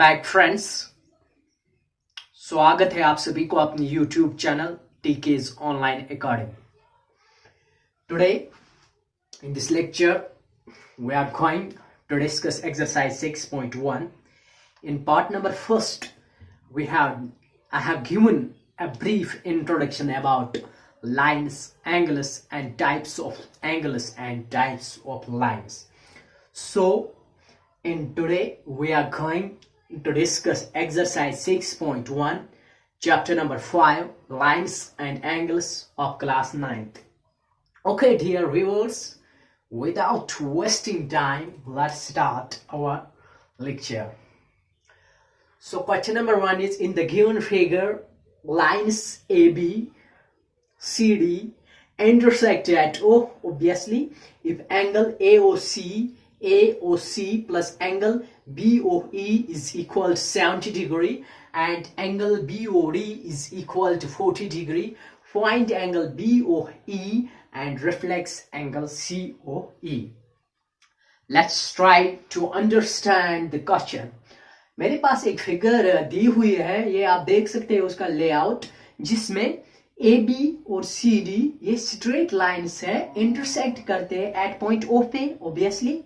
Back friends. स्वागत है आप सभी को अपनी YouTube channel TK's online academy. Today in this lecture we are going to discuss exercise 6.1. In part number first I have given a brief introduction about lines, angles and types of angles and types of lines. So in today we are going to discuss exercise 6.1, chapter number 5, lines and angles of class 9th. Okay, dear viewers, without wasting time, let's start our lecture. So question number 1 is, in the given figure, lines AB, CD intersect at O. Obviously, if angle AOC plus angle BOE is equal to 70 degree and angle BOD is equal to 40 degree, find angle BOE and reflex angle COE. Let's try to understand the question. मेरे पास एक figure दी हुई है, ये आप देख सकते हैं उसका लेआउट, जिसमें AB और CD ये स्ट्रेट लाइन्स है, इंटरसेक्ट करते हैं एट पॉइंट O पे ऑब्वियसली,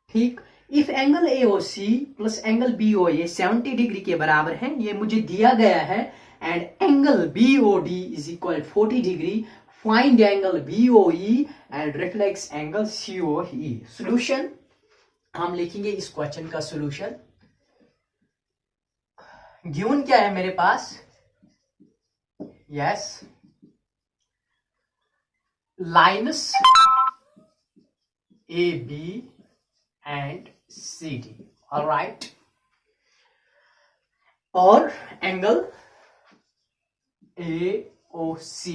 ठीक। If angle AOC plus angle BO ये 70 डिग्री के बराबर है, ये मुझे दिया गया है, and angle BOD is equal 40 degree, find angle BOE and reflex angle COE। Solution हम लिखेंगे इस क्वेश्चन का सॉल्यूशन। गिवन क्या है मेरे पास? Yes, lines AB and CD, all right, और angle AOC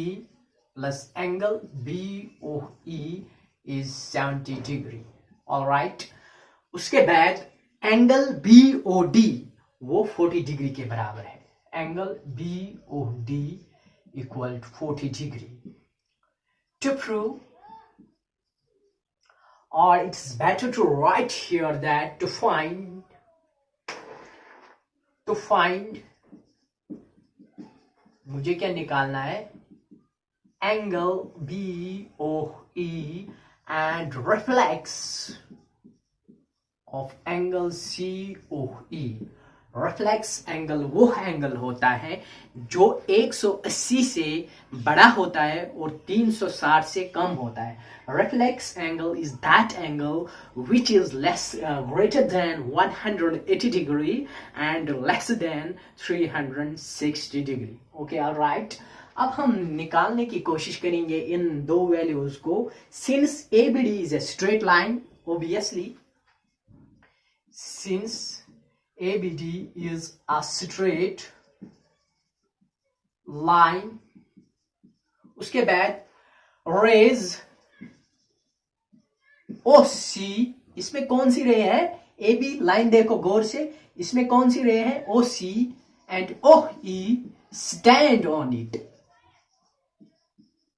plus angle BOE is 70 degree, all right। उसके बाद एंगल BOD वो 40 डिग्री के बराबर है, angle BOD equal to 40 degree। To prove, or it's better to write here that to find मुझे क्या निकालना है? Angle BOE and reflex of angle COE। Reflex angle वो एंगल होता है जो 180 से बड़ा होता है और 360 से कम होता है। Reflex angle is that angle which is less greater than 180 degree and less than 360 degree. Okay, alright. अब हम निकालने की कोशिश करेंगे इन दो वैल्यूज को। Since ABD is a straight line, obviously since ABD is a straight line, उसके बाद रेज OC, इसमें कौन सी रे है? AB लाइन देखो गौर से, इसमें कौन सी रे है? OC and OE stand on it.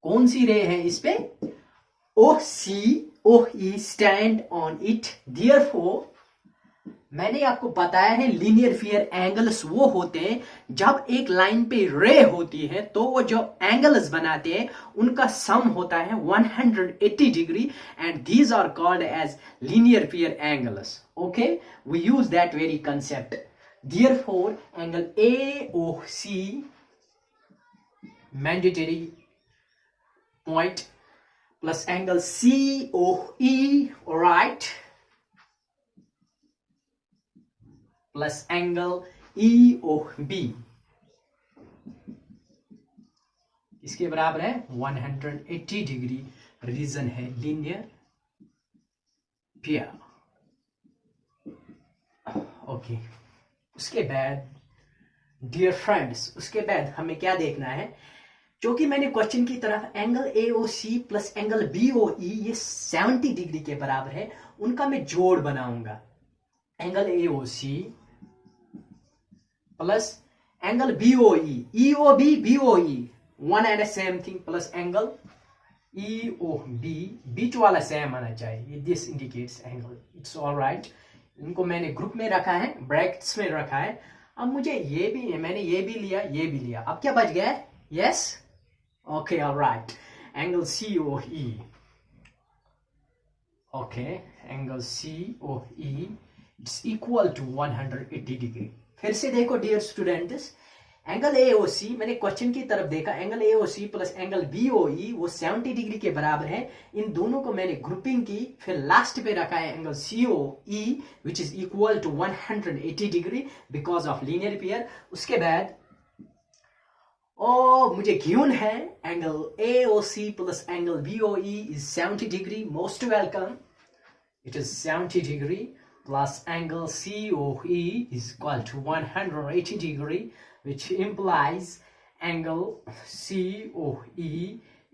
कौन सी रे है इस पे? OC OE stand on it. Therefore मैंने आपको बताया है लीनियर फियर एंगल्स वो होते हैं जब एक लाइन पे रे होती है तो वो जो एंगल्स बनाते हैं उनका सम होता है 180 degree, and these are called as linear pair angles. Okay, we use that very concept. Therefore angle AOC mandatory point plus angle COE, right, plus angle EOB इसके बराबर है 180 डिग्री। रीजन है लीनियर फियर। ओके, उसके बाद dear friends, उसके बाद हमें क्या देखना है? जो कि मैंने क्वेश्चन की तरफ angle AOC plus angle BOE ये 70 डिग्री के बराबर है, उनका मैं जोड़ बनाऊंगा। Angle AOC plus angle BOE, EOB BOE one and same thing, plus angle EOB बीच वाला सेम आना चाहिए, this indicates angle, it's all right. इनको मैंने ग्रुप में रखा है, ब्रैकेट्स में रखा है। अब मुझे ये भी, मैंने ये भी लिया, ये भी लिया, अब क्या बच गया है? Yes, okay, alright, angle COE, okay, angle COE it's equal to 180 degree. फिर से देखो डियर स्टूडेंट्स, एंगल AOC, मैंने क्वेश्चन की तरफ देखा, angle AOC plus angle BOE वो 70 डिग्री के बराबर है। इन दोनों को मैंने ग्रुपिंग की, फिर लास्ट पे रखा है angle COE which is equal to 180 degree because of linear pair. उसके बाद मुझे गिवन है angle AOC plus angle BOE is 70 degree, most welcome, it is 70 degree plus angle COE is equal to 180 degree, which implies angle COE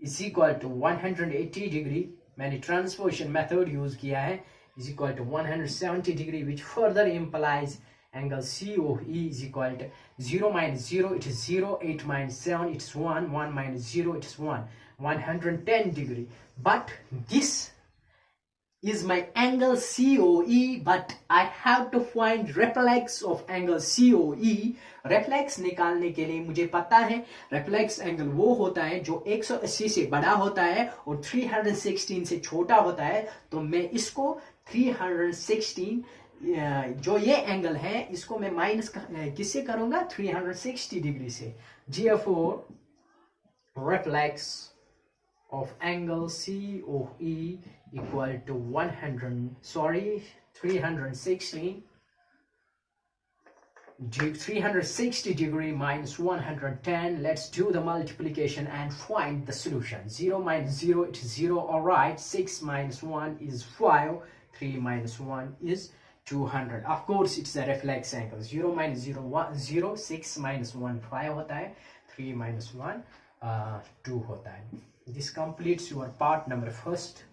is equal to 180 degree. मैंने transposition method use किया है, is equal to 170 degree, which further implies angle COE is equal to 0 minus 0, it is 0, 8 minus 7, it is 1, 1 minus 0, it is 1, 110 degree. But this is my angle COE, but I have to find reflex of angle COE. reflex निकालने के लिए मुझे पता है reflex angle वो होता है जो 180 से बड़ा होता है और 316 से छोटा होता है। तो मैं इसको 316 जो ये एंगल है इसको मैं माइनस किससे करूंगा? 360 डिग्री से। therefore reflex of angle COE equal to 360 degree minus 110. Let's do the multiplication and find the solution. 0 minus 0, it is 0, alright. 6 minus 1 is 5, 3 minus 1 is 200. Of course it's a reflex angle. 0 minus 0 1 0, 6 minus 1 5 होता है, 3 minus 1 2 होता है। This completes your part number first.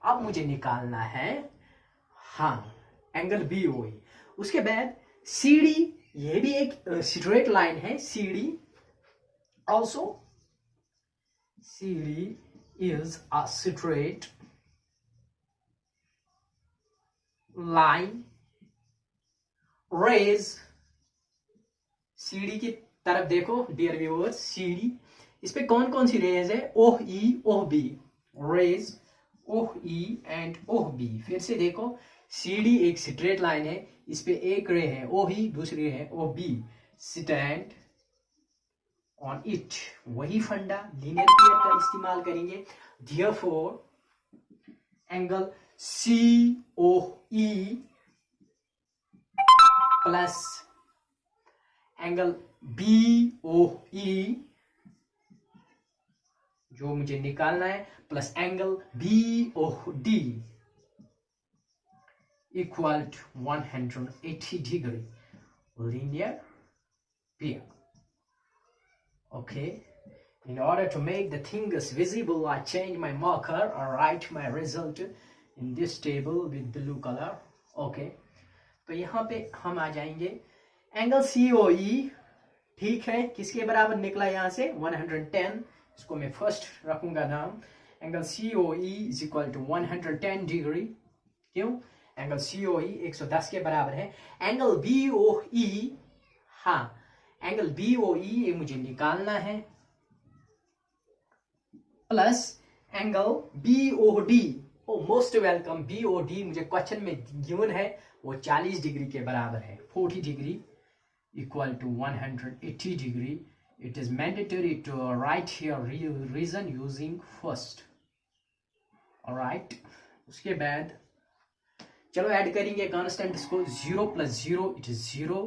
अब मुझे निकालना है angle BOE। उसके बाद CD, ये भी एक स्ट्रेट लाइन है, CD also CD is a straight line rays। CD की तरफ देखो डियर व्यूअर्स, CD इस पे कौन कौन सी रेज है? OE OB, rays OE and OB। फिर से देखो CD एक स्ट्रेट लाइन है, इस पे एक रे है OE, दूसरी है OB, स्टैंड ऑन इट। वही फंडा लीनियर पेयर का इस्तेमाल करेंगे। therefore angle COE plus angle BOE जो मुझे निकालना है plus angle BOD equal to 180 degree linear pair. Okay, in order to make the things visible I change my marker or write my result in this table with blue color. Okay, तो यहाँ पे हम आ जाएंगे angle COE, ठीक है, किसके बराबर निकला यहाँ से? 110। इसको मैं फर्स्ट रखूंगा नाम, angle COE is equal to 110 degree. क्यों? एंगल COE 110 के बराबर है। एंगल BOE, एंगल BOE ये मुझे निकालना है, plus angle BOD, most welcome, BOD मुझे क्वेश्चन में गिवन है, वो 40 डिग्री के बराबर है, 40 degree equal to 180 degree. It is mandatory to write here reason using first. Alright, उसके बाद चलो ऐड करेंगे कॉन्स्टेंट्स को। 0 plus 0 it is 0,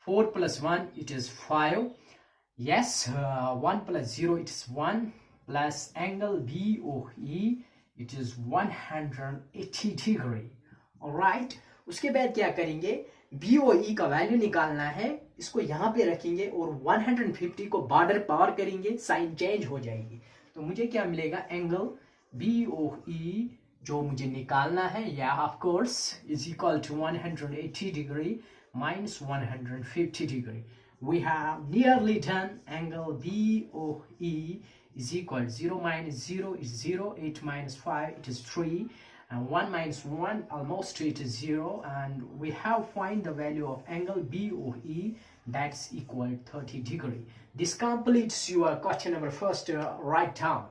4 plus 1 it is 5, yes, 1 plus 0 it is 1, plus angle BOE it is 180 degree. Alright, उसके बाद क्या करेंगे? BOE का वैल्यू निकालना है, इसको यहाँ पे रखेंगे और 150 को बॉर्डर पार करेंगे, साइन चेंज हो जाएगी। तो मुझे क्या मिलेगा? एंगल BOE जो मुझे निकालना है, या of course is equal to 180 degree minus 150 degree. We have nearly done. Angle BOE is equal to 0 minus 0 is 0, 8 minus 5 it is 3, and 1 minus 1, almost it is 0, and we have find the value of angle BOE, that's equal 30 degree. This completes your question number first. Write down.